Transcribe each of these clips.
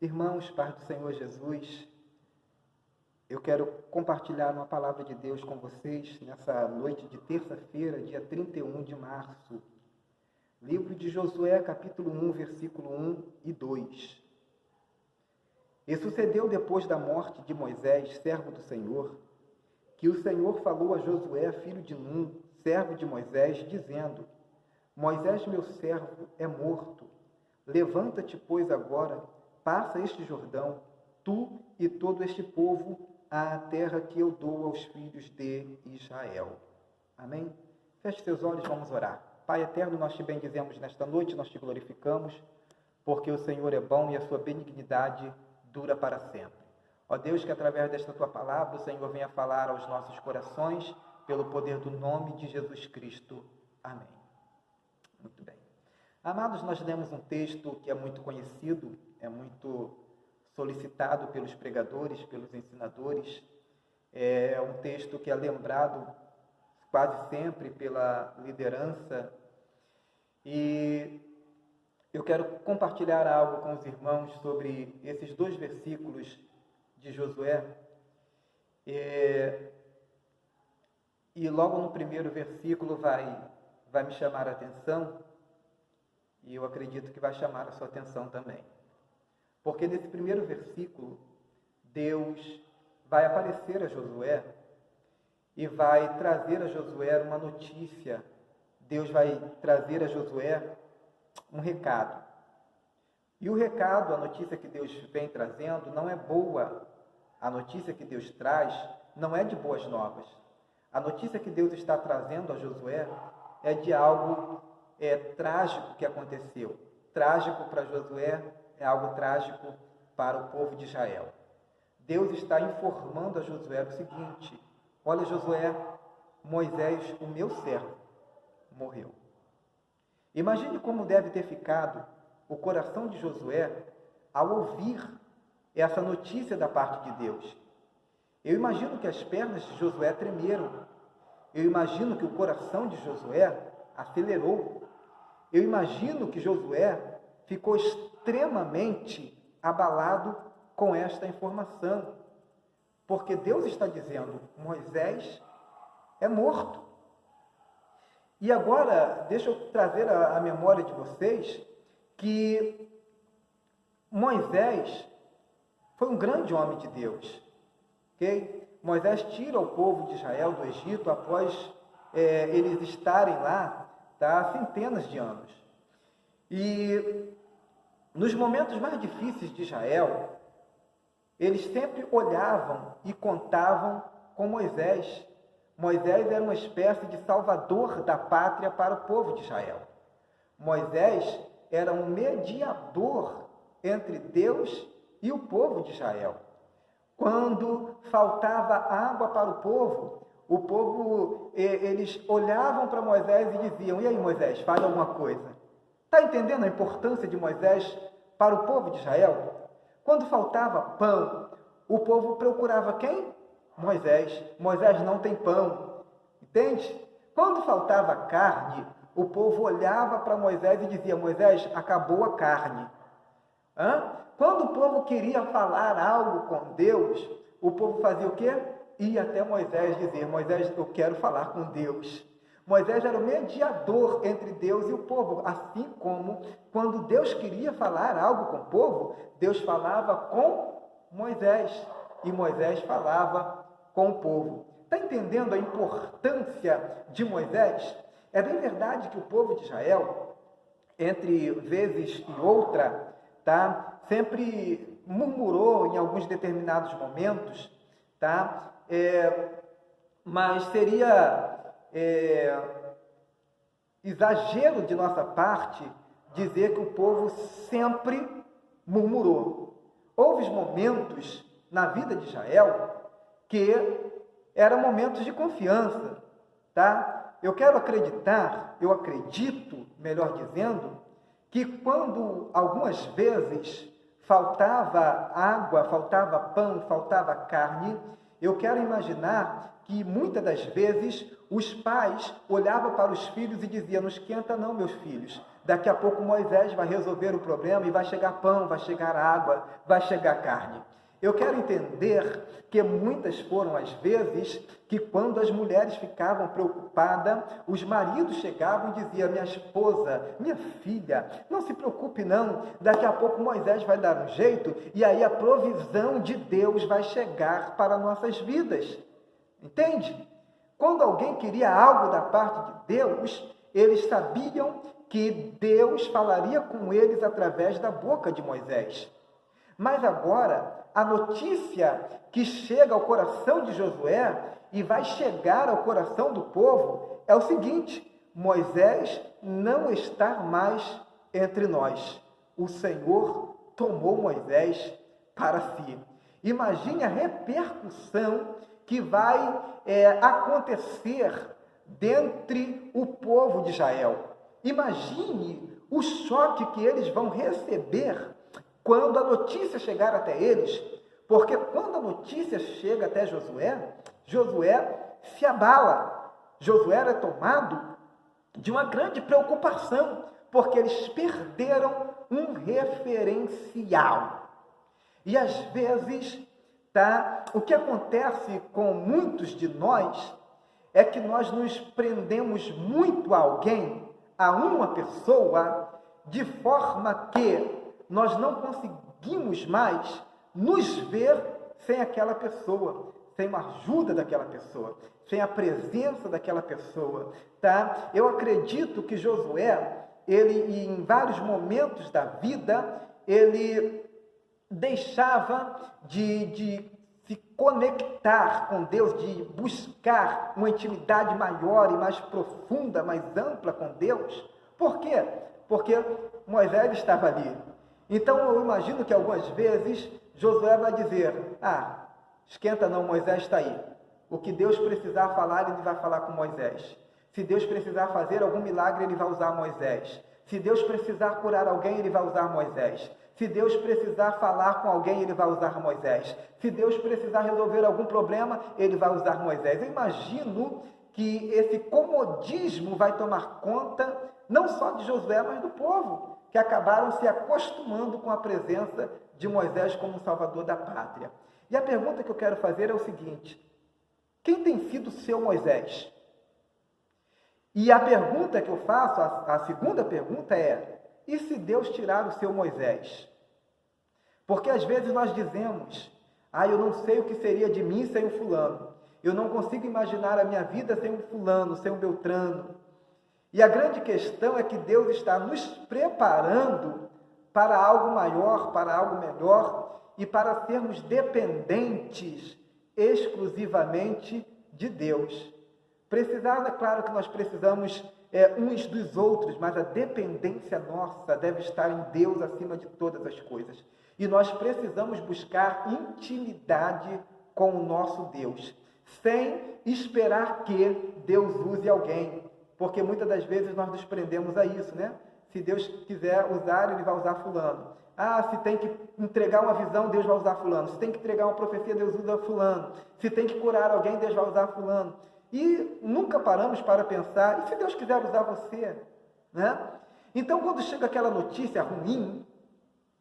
Irmãos, paz do Senhor Jesus, eu quero compartilhar uma palavra de Deus com vocês nessa noite de terça-feira, dia 31 de março. Livro de Josué, capítulo 1, versículo 1 e 2. E sucedeu depois da morte de Moisés, servo do Senhor, que o Senhor falou a Josué, filho de Nun, servo de Moisés, dizendo: Moisés, meu servo, é morto. Levanta-te, pois, agora, passa este Jordão, tu e todo este povo, à terra que eu dou aos filhos de Israel. Amém? Feche seus olhos, vamos orar. Pai eterno, nós te bendizemos nesta noite, nós te glorificamos, porque o Senhor é bom e a sua benignidade dura para sempre. Ó Deus, que através desta tua palavra o Senhor venha falar aos nossos corações, pelo poder do nome de Jesus Cristo. Amém. Muito bem. Amados, nós lemos um texto que é muito conhecido, é muito solicitado pelos pregadores, pelos ensinadores. É um texto que é lembrado quase sempre pela liderança. E eu quero compartilhar algo com os irmãos sobre esses dois versículos de Josué. E logo no primeiro versículo vai me chamar a atenção, e eu acredito que vai chamar a sua atenção também. Porque nesse primeiro versículo, Deus vai aparecer a Josué e vai trazer a Josué uma notícia. Deus vai trazer a Josué um recado. E o recado, a notícia que Deus vem trazendo, não é boa. A notícia que Deus traz não é de boas novas. A notícia que Deus está trazendo a Josué é de algo trágico que aconteceu. Trágico para Josué é algo trágico para o povo de Israel. Deus está informando a Josué o seguinte: olha, Josué, Moisés, o meu servo, morreu. Imagine como deve ter ficado o coração de Josué ao ouvir essa notícia da parte de Deus. Eu imagino que as pernas de Josué tremeram. Eu imagino que o coração de Josué acelerou. Eu imagino que Josué ficou extremamente abalado com esta informação. Porque Deus está dizendo: Moisés é morto. E agora, deixa eu trazer à memória de vocês que Moisés foi um grande homem de Deus. Okay? Moisés tira o povo de Israel do Egito após eles estarem lá há centenas de anos. E nos momentos mais difíceis de Israel, eles sempre olhavam e contavam com Moisés. Moisés era uma espécie de salvador da pátria para o povo de Israel. Moisés era um mediador entre Deus e o povo de Israel. Quando faltava água para o povo, eles olhavam para Moisés e diziam: e aí, Moisés, faz alguma coisa. Está entendendo a importância de Moisés para o povo de Israel? Quando faltava pão, o povo procurava quem? Moisés. Moisés não tem pão. Entende? Quando faltava carne, o povo olhava para Moisés e dizia: Moisés, acabou a carne. Quando o povo queria falar algo com Deus, o povo fazia o quê? Ia até Moisés dizer: Moisés, eu quero falar com Deus. Moisés era o mediador entre Deus e o povo, assim como quando Deus queria falar algo com o povo, Deus falava com Moisés e Moisés falava com o povo. Está entendendo a importância de Moisés? É bem verdade que o povo de Israel, entre vezes e outra, sempre murmurou em alguns determinados momentos, mas seria exagero de nossa parte dizer que o povo sempre murmurou. Houve momentos na vida de Israel que eram momentos de confiança, Eu acredito, melhor dizendo, que quando algumas vezes faltava água, faltava pão, faltava carne, eu quero imaginar que muitas das vezes os pais olhavam para os filhos e diziam: não esquenta não, meus filhos, Daqui a pouco Moisés vai resolver o problema e vai chegar pão, vai chegar água, vai chegar carne. Eu quero entender que muitas foram as vezes que quando as mulheres ficavam preocupadas, os maridos chegavam e diziam: minha esposa, minha filha, não se preocupe não, daqui a pouco Moisés vai dar um jeito e aí a provisão de Deus vai chegar para nossas vidas. Entende? Quando alguém queria algo da parte de Deus, eles sabiam que Deus falaria com eles através da boca de Moisés. Mas agora, a notícia que chega ao coração de Josué e vai chegar ao coração do povo é o seguinte: Moisés não está mais entre nós. O Senhor tomou Moisés para si. Imagine a repercussão que vai acontecer dentre o povo de Israel. Imagine o choque que eles vão receber quando a notícia chegar até eles, porque quando a notícia chega até Josué, Josué se abala. Josué era tomado de uma grande preocupação, porque eles perderam um referencial. E às vezes, o que acontece com muitos de nós é que nós nos prendemos muito a alguém, a uma pessoa, de forma que nós não conseguimos mais nos ver sem aquela pessoa, sem a ajuda daquela pessoa, sem a presença daquela pessoa, tá? Eu acredito que Josué, ele em vários momentos da vida, ele deixava de se conectar com Deus, de buscar uma intimidade maior e mais profunda, mais ampla com Deus. Por quê? Porque Moisés estava ali. Então eu imagino que algumas vezes Josué vai dizer: esquenta não, Moisés está aí. O que Deus precisar falar, ele vai falar com Moisés. Se Deus precisar fazer algum milagre, ele vai usar Moisés. Se Deus precisar curar alguém, ele vai usar Moisés. Se Deus precisar falar com alguém, ele vai usar Moisés. Se Deus precisar resolver algum problema, ele vai usar Moisés. Eu imagino que esse comodismo vai tomar conta não só de Josué, mas do povo, que acabaram se acostumando com a presença de Moisés como Salvador da pátria. E a pergunta que eu quero fazer é o seguinte: quem tem sido seu Moisés? E a pergunta que eu faço, a segunda pergunta é: e se Deus tirar o seu Moisés? Porque às vezes nós dizemos: eu não sei o que seria de mim sem o fulano. Eu não consigo imaginar a minha vida sem o fulano, sem o Beltrano. E a grande questão é que Deus está nos preparando para algo maior, para algo melhor e para sermos dependentes exclusivamente de Deus. Claro que nós precisamos uns dos outros, mas a dependência nossa deve estar em Deus acima de todas as coisas. E nós precisamos buscar intimidade com o nosso Deus, sem esperar que Deus use alguém. Porque muitas das vezes nós nos prendemos a isso, né? Se Deus quiser usar, ele vai usar fulano. Se tem que entregar uma visão, Deus vai usar fulano. Se tem que entregar uma profecia, Deus usa fulano. Se tem que curar alguém, Deus vai usar fulano. E nunca paramos para pensar: e se Deus quiser usar você? Né? Então, quando chega aquela notícia ruim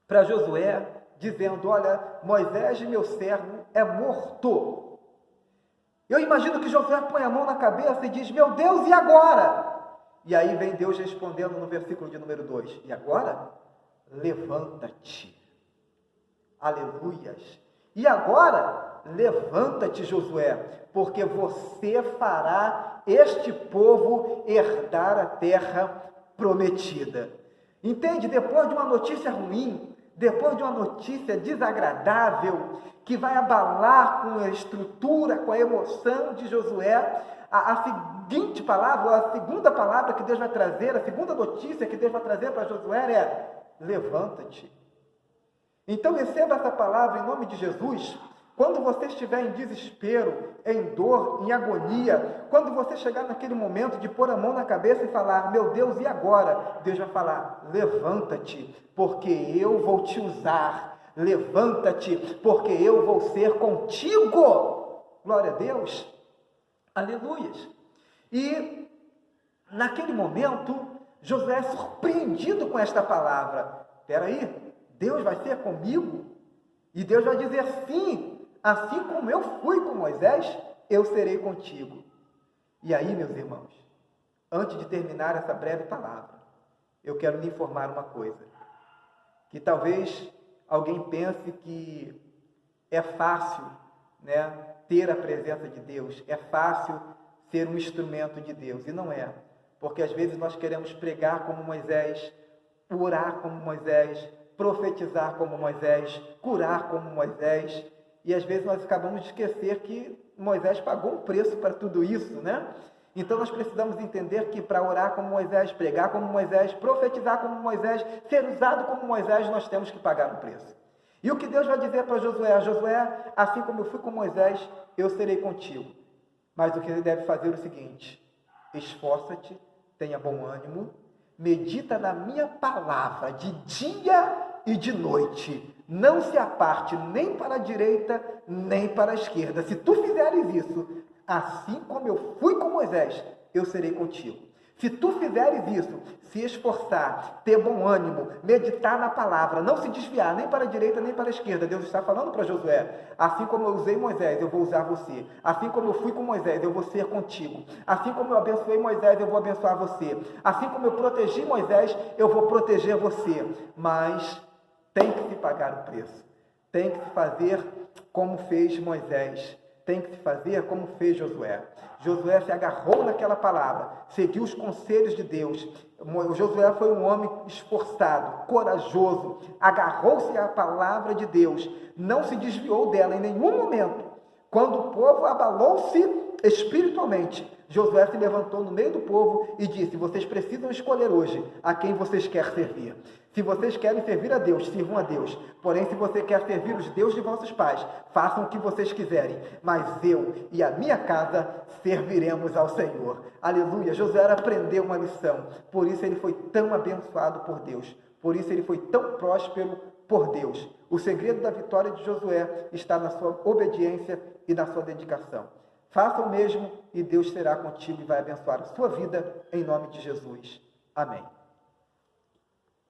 para Josué, dizendo: olha, Moisés, meu servo, é morto. Eu imagino que Josué põe a mão na cabeça e diz: meu Deus, e agora? E aí vem Deus respondendo no versículo de número 2: e agora? Levanta-te. Aleluias. E agora? Levanta-te, Josué, porque você fará este povo herdar a terra prometida. Entende? Depois de uma notícia ruim, depois de uma notícia desagradável, que vai abalar com a estrutura, com a emoção de Josué, a seguinte palavra, a segunda palavra que Deus vai trazer, a segunda notícia que Deus vai trazer para Josué é: levanta-te. Então receba essa palavra em nome de Jesus. Quando você estiver em desespero, em dor, em agonia, quando você chegar naquele momento de pôr a mão na cabeça e falar: meu Deus, e agora? Deus vai falar: levanta-te, porque eu vou te usar. Levanta-te, porque eu vou ser contigo. Glória a Deus. Aleluias. E naquele momento, Josué é surpreendido com esta palavra. Espera aí, Deus vai ser comigo? E Deus vai dizer sim, assim como eu fui com Moisés, eu serei contigo. E aí, meus irmãos, antes de terminar essa breve palavra, eu quero lhe informar uma coisa, que talvez alguém pense que é fácil, né, ter a presença de Deus, é fácil ser um instrumento de Deus, e não é, porque às vezes nós queremos pregar como Moisés, orar como Moisés, profetizar como Moisés, curar como Moisés, e às vezes nós acabamos de esquecer que Moisés pagou um preço para tudo isso, né? Então nós precisamos entender que para orar como Moisés, pregar como Moisés, profetizar como Moisés, ser usado como Moisés, nós temos que pagar um preço. E o que Deus vai dizer para Josué? Josué, assim como eu fui com Moisés, eu serei contigo. Mas o que ele deve fazer é o seguinte: esforça-te, tenha bom ânimo, medita na minha palavra de dia e de noite. Não se aparte nem para a direita, nem para a esquerda. Se tu fizeres isso, assim como eu fui com Moisés, eu serei contigo. Se tu fizeres isso, se esforçar, ter bom ânimo, meditar na palavra, não se desviar nem para a direita nem para a esquerda, Deus está falando para Josué: assim como eu usei Moisés, eu vou usar você. Assim como eu fui com Moisés, eu vou ser contigo. Assim como eu abençoei Moisés, eu vou abençoar você. Assim como eu protegi Moisés, eu vou proteger você. Mas tem que se pagar o preço. Tem que se fazer como fez Moisés. Tem que se fazer como fez Josué. Josué se agarrou naquela palavra, seguiu os conselhos de Deus. Josué foi um homem esforçado, corajoso, agarrou-se à palavra de Deus, não se desviou dela em nenhum momento. Quando o povo abalou-se espiritualmente, Josué se levantou no meio do povo e disse: vocês precisam escolher hoje a quem vocês querem servir. Se vocês querem servir a Deus, sirvam a Deus. Porém, se você quer servir os deuses de vossos pais, façam o que vocês quiserem. Mas eu e a minha casa serviremos ao Senhor. Aleluia! Josué aprendeu uma lição. Por isso ele foi tão abençoado por Deus. Por isso ele foi tão próspero por Deus. O segredo da vitória de Josué está na sua obediência e na sua dedicação. Faça o mesmo e Deus será contigo e vai abençoar a sua vida em nome de Jesus. Amém.